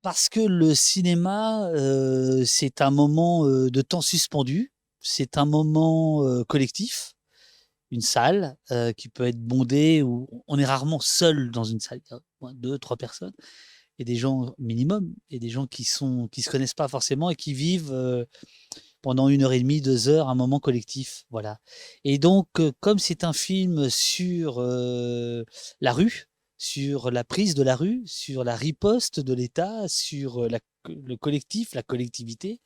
Parce que le cinéma, c'est un moment, de temps suspendu. C'est un moment, collectif. Une salle, qui peut être bondée où on est rarement seul dans une salle. Il y a au moins 2-3 personnes et des gens minimum et des gens qui se connaissent pas forcément et qui vivent, pendant 1 heure et demie, 2 heures, un moment collectif, voilà. Et donc, comme c'est un film sur, la rue, sur la prise de la rue, sur la riposte de l'État, sur, la le collectif, la collectivité,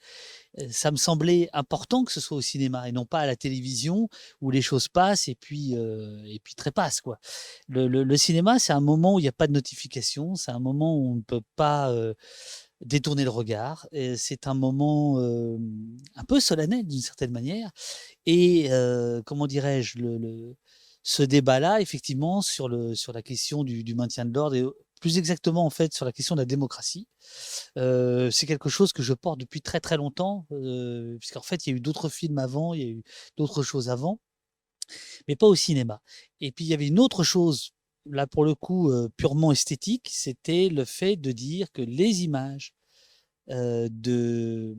ça me semblait important que ce soit au cinéma et non pas à la télévision où les choses passent et puis trépassent, quoi. Le cinéma, c'est un moment où il y a pas de notification, c'est un moment où on ne peut pas, détourner le regard et c'est un moment, un peu solennel d'une certaine manière et comment dirais-je? Le ce débat-là effectivement sur la question du maintien de l'ordre et plus exactement en fait sur la question de la démocratie, c'est quelque chose que je porte depuis très, très longtemps, puisqu'en fait il y a eu d'autres films avant, il y a eu d'autres choses avant, mais pas au cinéma et puis il y avait une autre chose, là pour le coup, purement esthétique, c'était le fait de dire que les images de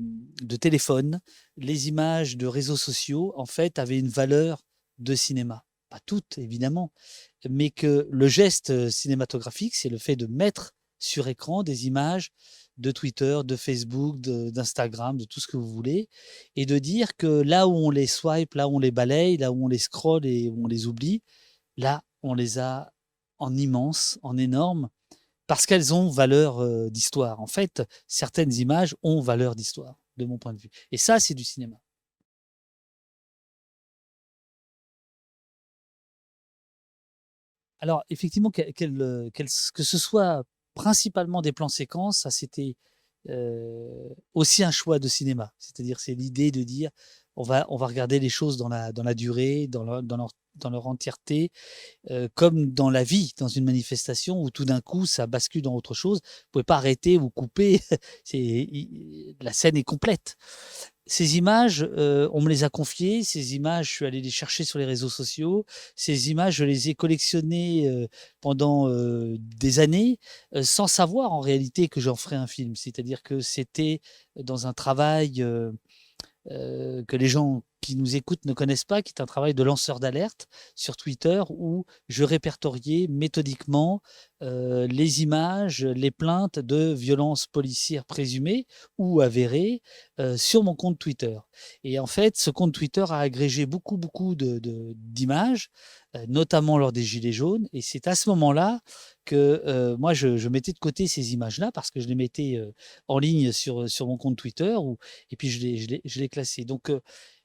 téléphone, les images de réseaux sociaux, en fait, avaient une valeur de cinéma. Pas toutes, évidemment, mais que le geste, cinématographique, c'est le fait de mettre sur écran des images de Twitter, de Facebook, d'Instagram, de tout ce que vous voulez et de dire que là où on les swipe, là où on les balaye, là où on les scrolle et où on les oublie, là, on les a en immense, en énorme parce qu'elles ont valeur, d'histoire. En fait, certaines images ont valeur d'histoire, de mon point de vue et ça, c'est du cinéma. Alors effectivement, que ce soit principalement des plans séquences, ça c'était, aussi un choix de cinéma. C'est-à-dire, c'est l'idée de dire: «On va regarder les choses dans la durée, dans leur entièreté», comme dans la vie, dans une manifestation où tout d'un coup ça bascule dans autre chose. Vous pouvez pas arrêter ou couper, c'est i la scène est complète. Ces images, on me les a confiées, ces images, je suis allé les chercher sur les réseaux sociaux. Ces images, je les ai collectionnées, pendant, des années, sans savoir en réalité que j'en ferais un film. C'est-à-dire que c'était dans un travail, que les gens qui nous écoutent ne connaissent pas, qui est un travail de lanceur d'alerte sur Twitter où je répertoriais méthodiquement, les images, les plaintes de violences policières présumées ou avérées, sur mon compte Twitter et en fait, ce compte Twitter a agrégé beaucoup, beaucoup d'images, notamment lors des gilets jaunes et c'est à ce moment-là que, moi je mettais de côté ces images-là parce que je les mettais, en ligne sur mon compte Twitter ou et puis je l'ai classé. Donc,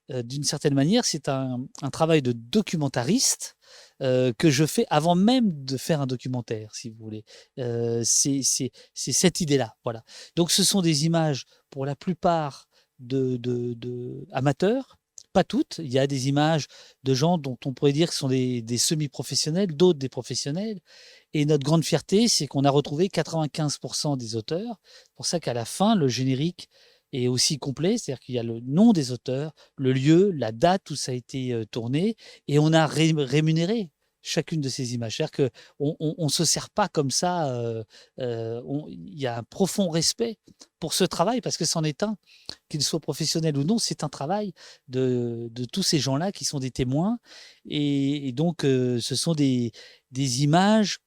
d'une certaine manière, c'est un travail de documentariste, que je fais avant même de faire un documentaire, si vous voulez. C'est cette idée-là, voilà. Donc ce sont des images, pour la plupart, de amateurs, pas toutes. Il y a des images de gens dont on pourrait dire que ce sont des semi-professionnels, d'autres des professionnels et notre grande fierté, c'est qu'on a retrouvé 95 des auteurs. C'est pour ça qu'à la fin, le générique est aussi complet, c'est-à-dire qu'il y a le nom des auteurs, le lieu, la date où ça a été, tourné et on a rémunéré chacune de ces images. C'est-à-dire qu'on se sert pas comme ça, on il y a un profond respect pour ce travail parce que c'en est un, qu'il soit professionnel ou non, c'est un travail de tous ces gens-là qui sont des témoins et donc ce sont des images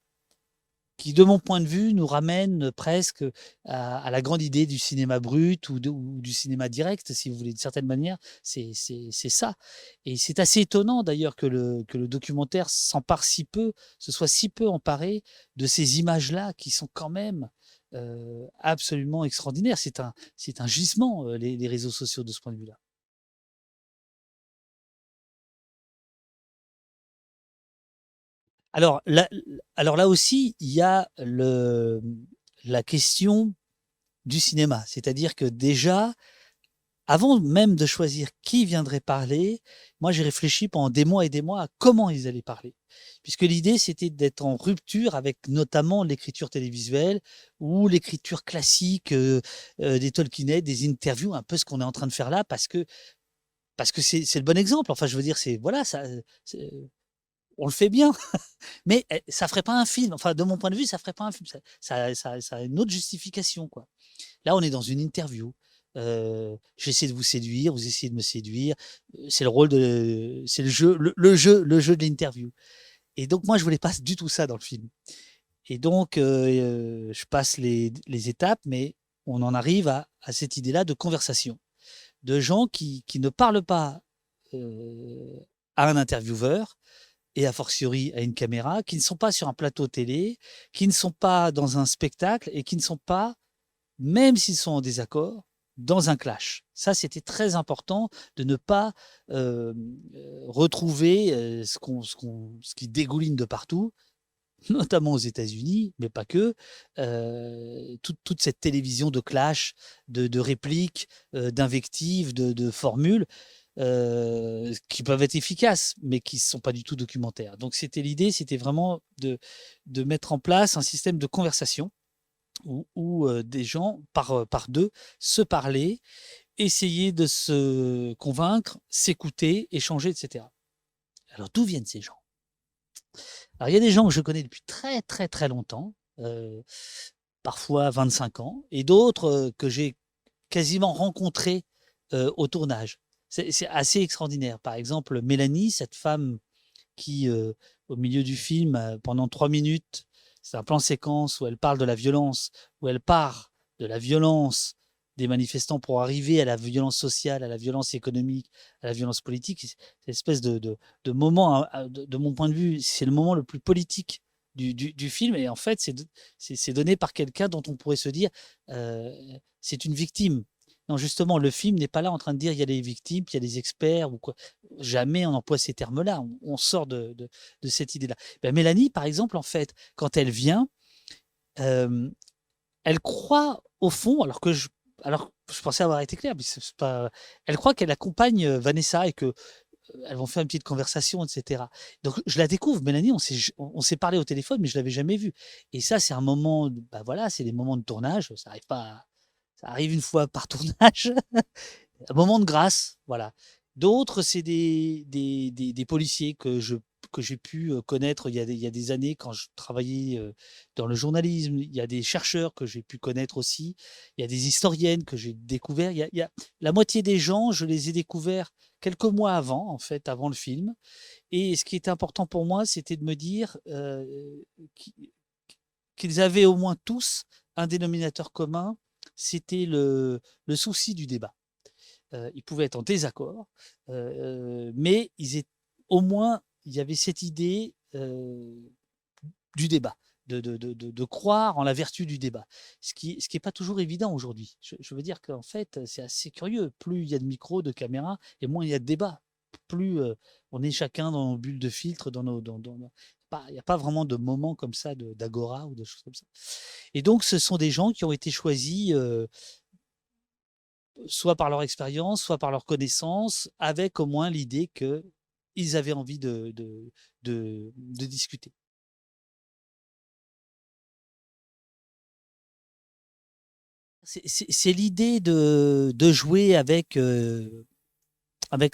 qui, de mon point de vue, nous ramène presque à la grande idée du cinéma brut ou du cinéma direct, si vous voulez. D'une certaine manière, c'est ça et c'est assez étonnant d'ailleurs que le documentaire s'empare si peu, se soit si peu emparé de ces images-là qui sont quand même, absolument extraordinaires. C'est un gisement, les réseaux sociaux de ce point de vue-là. Alors là aussi, il y a la question du cinéma. C'est-à-dire que déjà, avant même de choisir qui viendrait parler, moi j'ai réfléchi pendant des mois et des mois à comment ils allaient parler. Puisque l'idée, c'était d'être en rupture avec notamment l'écriture télévisuelle ou l'écriture classique, des talkinettes, des interviews, un peu ce qu'on est en train de faire là parce que c'est le bon exemple. Enfin je veux dire, c'est voilà, ça, on le fait bien, mais ça ferait pas un film. Enfin, de mon point de vue, ça ferait pas un film. Ça a une autre justification, quoi. Là, on est dans une interview. J'essaie de vous séduire, vous essayez de me séduire. C'est le rôle de, c'est le jeu de l'interview. Et donc, moi, je voulais pas du tout ça dans le film. Et donc, je passe les étapes, mais on en arrive à cette idée-là de conversation, de gens qui ne parlent pas à un intervieweur et a fortiori à une caméra, qui ne sont pas sur un plateau télé, qui ne sont pas dans un spectacle et qui ne sont pas, même s'ils sont en désaccord, dans un clash. Ça, c'était très important de ne pas retrouver ce qui dégouline de partout, notamment aux États-Unis, mais pas que, toute cette télévision de clash, de répliques, d'invectives, de formules, qui peuvent être efficaces, mais qui ne sont pas du tout documentaires. Donc c'était l'idée, c'était vraiment de mettre en place un système de conversation où des gens, par deux, se parlaient, essayaient de se convaincre, s'écouter, échanger, etc. Alors d'où viennent ces gens? Alors, il y a des gens que je connais depuis très, très, très longtemps, parfois 25 ans, et d'autres que j'ai quasiment rencontrés au tournage. C'est assez extraordinaire. Par exemple, Mélanie, cette femme qui, au milieu du film, pendant 3 minutes, c'est un plan séquence où elle parle de la violence, où elle part de la violence des manifestants pour arriver à la violence sociale, à la violence économique, à la violence politique. C'est espèce de moment, de mon point de vue, c'est le moment le plus politique du film. Et en fait, c'est donné par quelqu'un dont on pourrait se dire, c'est une victime. Non, justement, le film n'est pas là en train de dire il y a des victimes, il y a des experts ou quoi. Jamais on emploie ces termes-là. On sort de cette idée-là. Ben, Mélanie, par exemple, en fait, quand elle vient, euh, elle croit au fond, alors je pensais avoir été clair, mais c'est pas. Elle croit qu'elle accompagne Vanessa et que elles vont faire une petite conversation, etc. Donc je la découvre, Mélanie, on s'est parlé au téléphone, mais je l'avais jamais vue. Et ça, c'est un moment, bah voilà, c'est des moments de tournage. Ça arrive une fois par tournage. Un moment de grâce, voilà. D'autres, c'est des policiers que j'ai pu connaître il y a des années quand je travaillais dans le journalisme. Il y a des chercheurs que j'ai pu connaître aussi. Il y a des historiennes que j'ai découvert. La moitié des gens, je les ai découverts quelques mois avant, en fait, avant le film. Et ce qui était important pour moi, c'était de me dire qu'ils avaient au moins tous un dénominateur commun, c'était le souci du débat. Ils pouvaient être en désaccord, mais au moins, il y avait cette idée du débat, de croire en la vertu du débat, ce qui est pas toujours évident aujourd'hui. Je veux dire qu'en fait, c'est assez curieux. Plus il y a de micros, de caméras, et moins il y a de débats. Plus on est chacun dans nos bulles de filtre, il n'y a pas vraiment de moments comme ça d'agora ou de choses comme ça. Et donc, ce sont des gens qui ont été choisis soit par leur expérience, soit par leur connaissance, avec au moins l'idée qu'ils avaient envie de discuter. C'est l'idée de jouer avec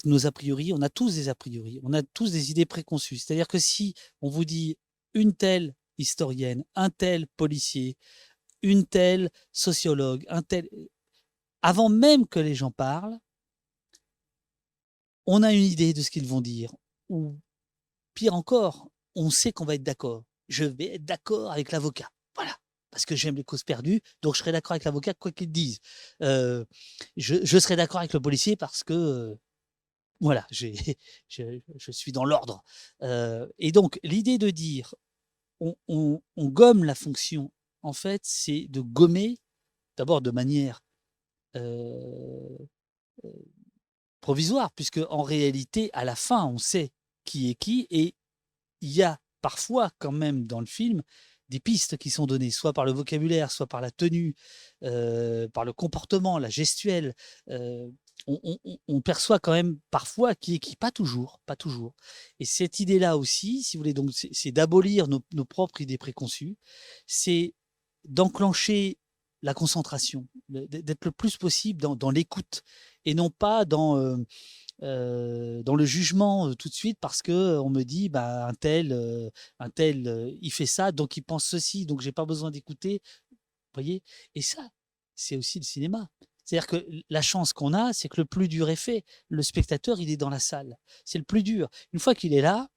nos a priori. On a tous des a priori, on a tous des idées préconçues. C'est-à-dire que si on vous dit une telle historienne, un tel policier, une telle sociologue, un tel... Avant même que les gens parlent, on a une idée de ce qu'ils vont dire. Ou pire encore, on sait qu'on va être d'accord. Je vais être d'accord avec l'avocat. Voilà. Parce que j'aime les causes perdues, donc je serai d'accord avec l'avocat quoi qu'il dise. Je serai d'accord avec le policier parce que, voilà, je suis dans l'ordre. Et donc, l'idée de dire on gomme la fonction, en fait, c'est de gommer, d'abord de manière euh, euh, provisoire, puisque en réalité, à la fin, on sait qui est qui, et il y a parfois quand même dans le film des pistes qui sont données, soit par le vocabulaire, soit par la tenue, par le comportement, la gestuelle. On perçoit quand même parfois qui est qui, pas toujours, pas toujours. Et cette idée-là aussi, si vous voulez, donc c'est d'abolir nos propres idées préconçues, c'est d'enclencher la concentration, d'être le plus possible dans l'écoute et non pas dans dans le jugement, tout de suite parce qu'on me dit: «Bah, un tel, il fait ça, donc il pense ceci, donc j'ai pas besoin d'écouter». Vous voyez? Et ça, c'est aussi le cinéma. C'est-à-dire que la chance qu'on a, c'est que le plus dur est fait. Le spectateur, il est dans la salle. C'est le plus dur. Une fois qu'il est là,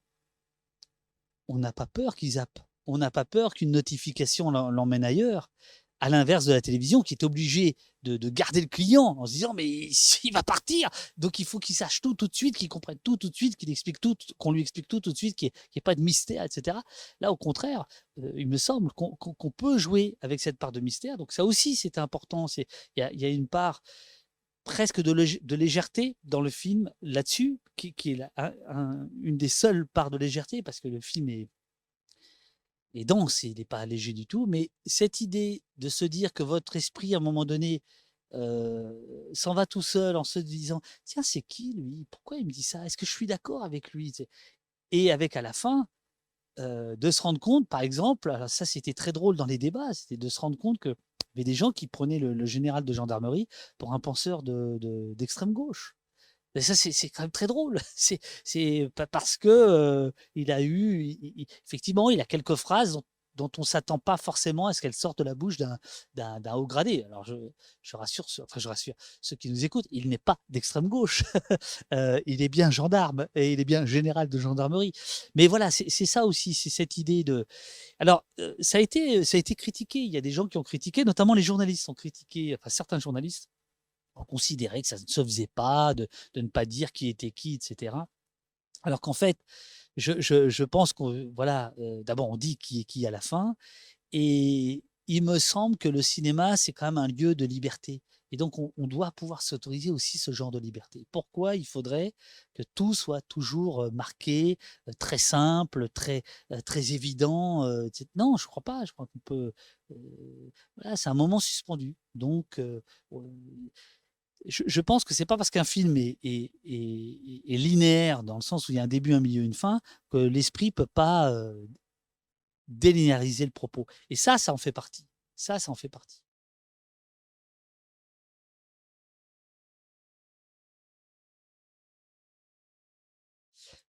on n'a pas peur qu'il zappe. On n'a pas peur qu'une notification l'emmène ailleurs. À l'inverse de la télévision qui est obligée de garder le client en se disant: «Mais il va partir!» Donc il faut qu'il sache tout, tout de suite, qu'il comprenne tout, tout de suite, qu'il explique tout, qu'on lui explique tout, tout de suite, qu'il y ait pas de mystère et cetera. Là, au contraire, il me semble qu'on peut jouer avec cette part de mystère. Donc ça aussi, c'est important. Il y a une part presque de légèreté dans le film là-dessus, qui est une des seules parts de légèreté parce que le film est dense, il n'est pas léger du tout. Mais cette idée de se dire que votre esprit, à un moment donné, s'en va tout seul en se disant: «Tiens, c'est qui lui? Pourquoi il me dit ça? Est-ce que je suis d'accord avec lui?» Tu sais? Et avec à la fin, de se rendre compte, par exemple, alors ça c'était très drôle dans les débats, c'était de se rendre compte qu'il y avait des gens qui prenaient le général de gendarmerie pour un penseur d'extrême gauche. Et ça, c'est quand même très drôle. C'est pas parce que, il a eu i effectivement, il a quelques phrases dont on s'attend pas forcément à ce qu'elles sortent de la bouche d'un haut gradé. Alors je rassure ceux qui nous écoutent, il n'est pas d'extrême gauche. Il est bien gendarme et il est bien général de gendarmerie. Mais voilà, c'est ça aussi, c'est cette idée de alors, ça a été critiqué. Il y a des gens qui ont critiqué, notamment les journalistes ont critiqué, enfin certains journalistes ont considéré que ça ne se faisait pas de ne pas dire qui était qui et cetera. Alors qu'en fait, je pense qu'on voilà, d'abord on dit qui est qui à la fin et il me semble que le cinéma, c'est quand même un lieu de liberté et donc on doit pouvoir s'autoriser aussi ce genre de liberté. Pourquoi il faudrait que tout soit toujours, marqué, très simple, très évident, et cét non, je crois pas. Je crois qu'on peut, voilà, c'est un moment suspendu donc je pense que c'est pas parce qu'un film est linéaire, dans le sens où il y a un début, un milieu, une fin, que l'esprit peut pas, délinéariser le propos et ça en fait partie. Ça en fait partie.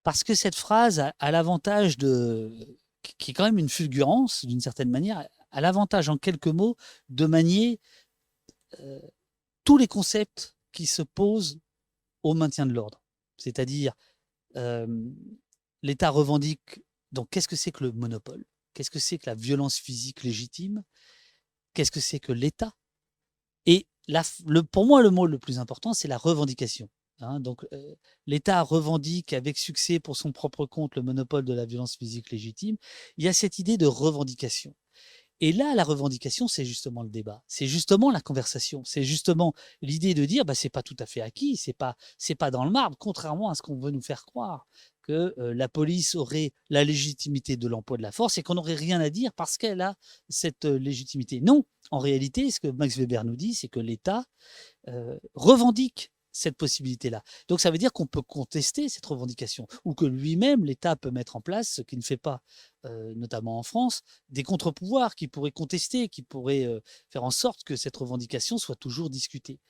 Parce que cette phrase a l'avantage qui est quand même une fulgurance d'une certaine manière, a l'avantage en quelques mots de manier, heu, tous les concepts qui se posent au maintien de l'ordre. C'est-à-dire, hem, l'État revendique donc qu'est-ce que c'est que le monopole? Qu'est-ce que c'est que la violence physique légitime? Qu'est-ce que c'est que l'État? Et pour moi, le mot le plus important, c'est la revendication, hein. Donc, l'État revendique avec succès pour son propre compte le monopole de la violence physique légitime. Il y a cette idée de revendication. Et là, la revendication, c'est justement le débat. C'est justement la conversation. C'est justement l'idée de dire, bah, c'est pas tout à fait acquis, c'est pas dans le marbre, contrairement à ce qu'on veut nous faire croire, que la police aurait la légitimité de l'emploi de la force et qu'on n'aurait rien à dire parce qu'elle a cette légitimité. Non, en réalité, ce que Max Weber nous dit, c'est que l'État revendique cette possibilité-là. Donc ça veut dire qu'on peut contester cette revendication ou que lui-même, l'État peut mettre en place, ce qu'il ne fait pas, notamment en France, des contre-pouvoirs qui pourraient contester, qui pourraient faire en sorte que cette revendication soit toujours discutée.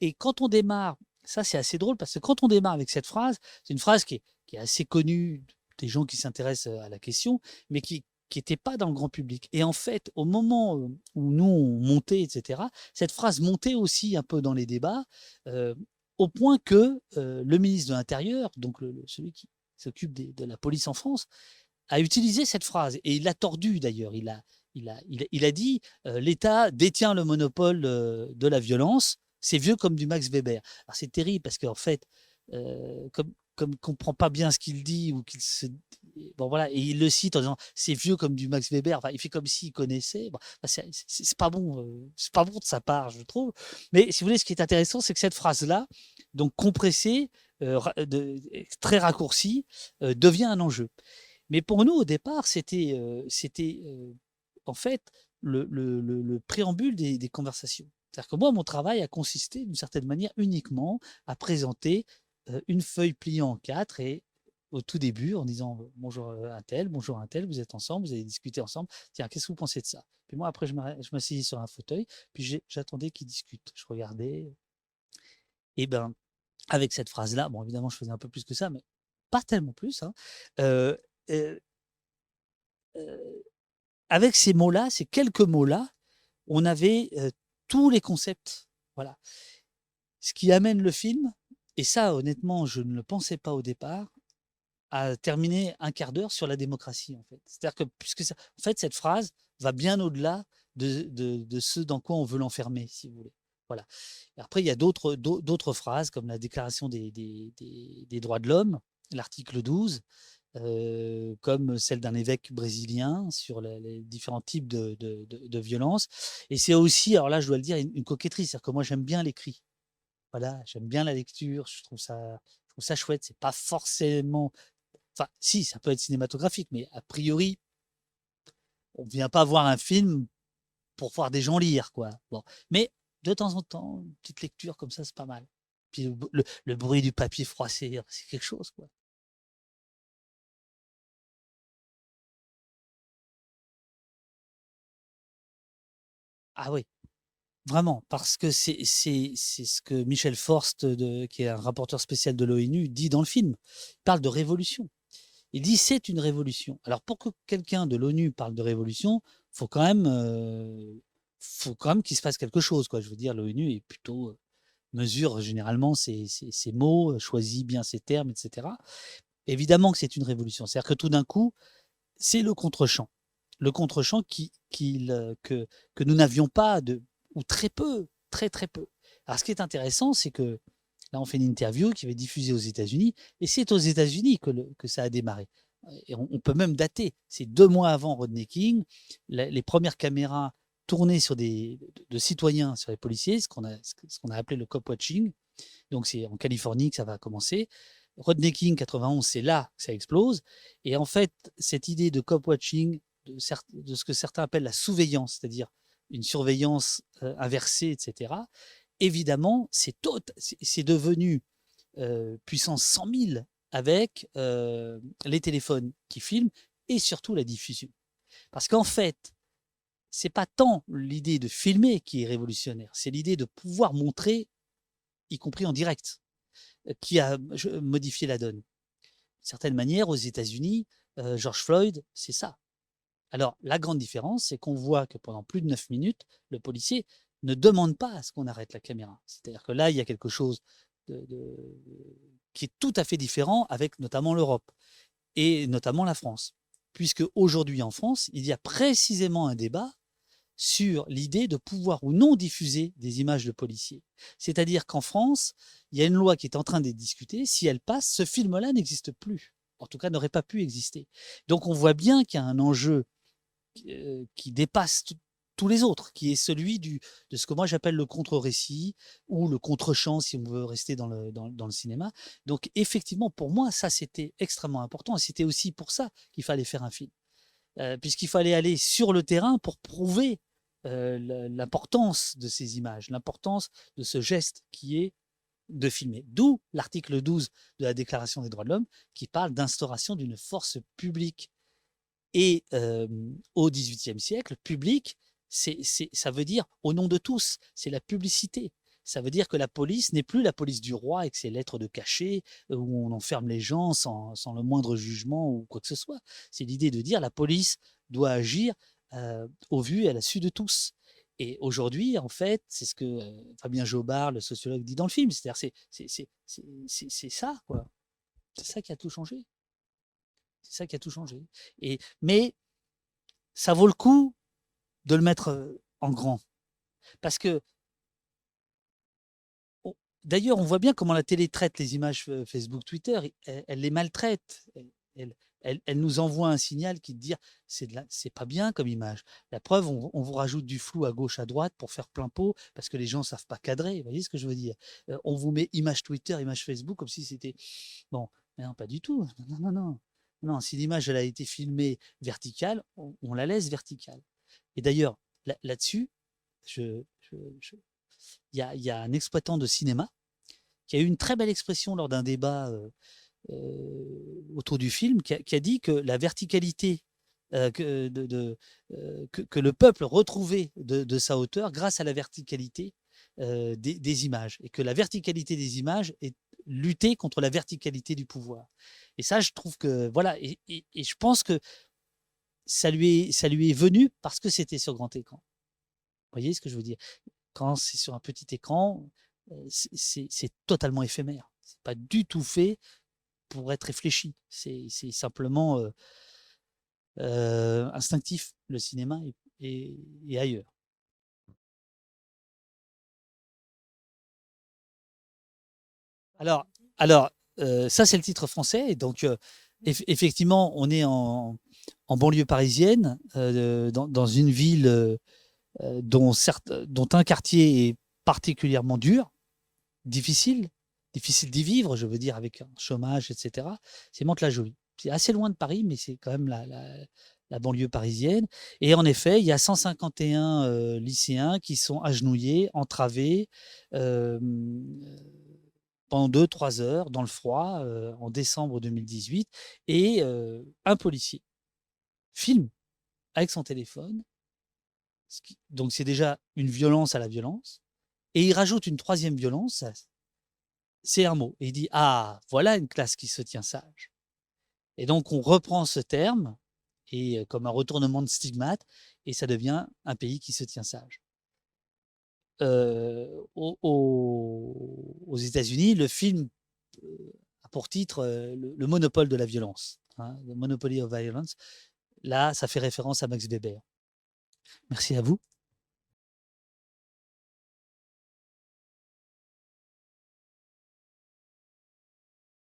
Et quand on démarre, ça c'est assez drôle parce que quand on démarre avec cette phrase, c'est une phrase qui est assez connue des gens qui s'intéressent à la question, mais qui n'était pas dans le grand public. Et en fait, au moment où nous on montait, etc., cette phrase montait aussi un peu dans les débats, euh, au point que le ministre de l'Intérieur, donc celui qui s'occupe de la police en France, a utilisé cette phrase et il l'a tordue d'ailleurs. Il a dit l'État détient le monopole de la violence. C'est vieux comme du Max Weber. Alors c'est terrible parce qu'en fait, comme il comprend pas bien ce qu'il dit ou qu'il se bon voilà et il le cite en disant c'est vieux comme du Max Weber. Enfin, il fait comme s'il connaissait. Bon, enfin, c'est pas bon, c'est pas bon de sa part, je trouve. Mais si vous voulez, ce qui est intéressant, c'est que cette phrase-là, donc compressée, très raccourcie, devient un enjeu. Mais pour nous, au départ, c'était en fait le préambule des conversations. C'est-à-dire que moi, mon travail a consisté d'une certaine manière uniquement à présenter une feuille pliée en quatre et au tout début en disant bonjour un tel, vous êtes ensemble, vous avez discuté ensemble, tiens, qu'est-ce que vous pensez de ça? Puis moi, après, je m'asseyais sur un fauteuil, puis j'attendais qu'ils discutent. Je regardais, et ben, avec cette phrase-là. Bon, évidemment, je faisais un peu plus que ça, mais pas tellement plus, hein. Heu, heu, heu, avec ces mots-là, ces quelques mots-là, on avait, tous les concepts, voilà. Ce qui amène le film, et ça honnêtement, je ne le pensais pas au départ, à terminer un quart d'heure sur la démocratie, en fait. C'est-à-dire que puisque ça en fait, cette phrase va bien au-delà de ce dans quoi on veut l'enfermer, si vous voulez. Voilà. Et après, il y a d'autres phrases comme la déclaration des droits de l'homme, l'article 12, comme celle d'un évêque brésilien sur les différents types de violences. Et c'est aussi, alors là, je dois le dire, une coquetterie. C'est-à-dire que moi, j'aime bien l'écrit. Voilà, j'aime bien la lecture, je trouve ça chouette. C'est pas forcément, enfin, si, ça peut être cinématographique, mais a priori, on vient pas voir un film pour voir des gens lire, quoi. Bon, mais de temps en temps, une petite lecture comme ça, c'est pas mal. Puis le bruit du papier froissé, c'est quelque chose, quoi. Ah oui, vraiment, parce que c'est ce que Michel Forst, qui est un rapporteur spécial de l'ONU, dit dans le film. Il parle de révolution. Il dit: «C'est une révolution». Alors pour que quelqu'un de l'ONU parle de révolution, faut quand même, faut quand même qu'il se passe quelque chose, quoi. Je veux dire, l'ONU est plutôt, mesure généralement ses mots, choisit bien ses termes, et cetera. Évidemment que c'est une révolution. C'est-à-dire que tout d'un coup, c'est le contre-champ. Le contre-champ que nous n'avions pas ou très peu, très, très peu. Alors ce qui est intéressant, c'est que là, on fait une interview qui va être diffusée aux États-Unis, et c'est aux États-Unis que ça a démarré. Et on peut même dater. C'est 2 mois avant Rodney King, les premières caméras tournées sur de citoyens sur les policiers, ce qu'on a appelé le cop watching. Donc c'est en Californie que ça va commencer. Rodney King 91, c'est là que ça explose. Et en fait, cette idée de cop watching, de ce que certains appellent la surveillance, c'est-à-dire une surveillance inversée, etc. Évidemment, c'est devenu puissance 100 000 avec les téléphones qui filment et surtout la diffusion. Parce qu'en fait, c'est pas tant l'idée de filmer qui est révolutionnaire, c'est l'idée de pouvoir montrer, y compris en direct, qui a modifié la donne. D'une certaine manière, aux États-Unis, George Floyd, c'est ça. Alors, la grande différence, c'est qu'on voit que pendant plus de 9 minutes, le policier ne demande pas à ce qu'on arrête la caméra. C'est-à-dire que là, il y a quelque chose qui est tout à fait différent avec notamment l'Europe et notamment la France. Puisque aujourd'hui en France, il y a précisément un débat sur l'idée de pouvoir ou non diffuser des images de policiers. C'est-à-dire qu'en France, il y a une loi qui est en train d'être discutée. Si elle passe, ce film-là n'existe plus. En tout cas, n'aurait pas pu exister. Donc on voit bien qu'il y a un enjeu qui dépasse tous les autres, qui est celui de ce que moi j'appelle le contre-récit ou le contre-champ, si on veut rester dans le cinéma. Donc effectivement, pour moi, ça c'était extrêmement important, et c'était aussi pour ça qu'il fallait faire un film. Puisqu'il fallait aller sur le terrain pour prouver l'importance de ces images, l'importance de ce geste qui est de filmer. D'où l'article 12 de la Déclaration des droits de l'homme qui parle d'instauration d'une force publique. Et au XVIIIe siècle, public, ça veut dire au nom de tous, c'est la publicité. Ça veut dire que la police n'est plus la police du roi avec ses lettres de cachet où on enferme les gens sans le moindre jugement ou quoi que ce soit. C'est l'idée de dire la police doit agir au vu et à la su de tous. Et aujourd'hui, en fait, c'est ce que Fabien Jobard, le sociologue, dit dans le film. C'est-à-dire, c'est ça, quoi. C'est ça qui a tout changé. C'est ça qui a tout changé. Mais ça vaut le coup de le mettre en grand. Parce que, d'ailleurs, on voit bien comment la télé traite les images Facebook, Twitter. Elle les maltraite. Elle nous envoie un signal qui dit c'est pas bien comme image. La preuve, on vous rajoute du flou à gauche, à droite pour faire plein pot parce que les gens ne savent pas cadrer. Vous voyez ce que je veux dire? On vous met image Twitter, image Facebook comme si c'était. Bon, mais non, pas du tout. Non, non, non. Non, si l'image elle a été filmée verticale, on la laisse verticale. Et d'ailleurs, là-dessus, je, je- je- il y a un exploitant de cinéma qui a eu une très belle expression lors d'un débat autour du film, qui a dit que la verticalité que le peuple retrouvait de sa hauteur grâce à la verticalité des images, et que la verticalité des images lutter contre la verticalité du pouvoir. Et ça, je trouve que voilà, et je pense que ça lui est venu parce que c'était sur grand écran. Vous voyez ce que je veux dire? Quand c'est sur un petit écran, c'est totalement éphémère. C'est pas du tout fait pour être réfléchi. C'est simplement, instinctif, le cinéma et ailleurs. Alors alors, ça, c'est le titre français et donc, effectivement, on est en banlieue parisienne, dans une ville, dont un quartier est particulièrement dur, difficile, difficile d'y vivre, je veux dire, avec un chômage, et cetera. C'est Mantes-la-Jolie. C'est assez loin de Paris, mais c'est quand même la banlieue parisienne. Et en effet, il y a 151 lycéens qui sont agenouillés, entravés, pendant 2-3 heures dans le froid, en décembre 2018. Et un policier filme avec son téléphone. Donc c'est déjà une violence à la violence. Et il rajoute une troisième violence, c'est Hermot. Et il dit: «Ah, voilà une classe qui se tient sage». Et donc on reprend ce terme et comme un retournement de stigmate et ça devient un pays qui se tient sage. Aux États-Unis, le film, a pour titre, le monopole de la violence, hein, The Monopoly of Violence. Là, ça fait référence à Max Weber. Merci à vous.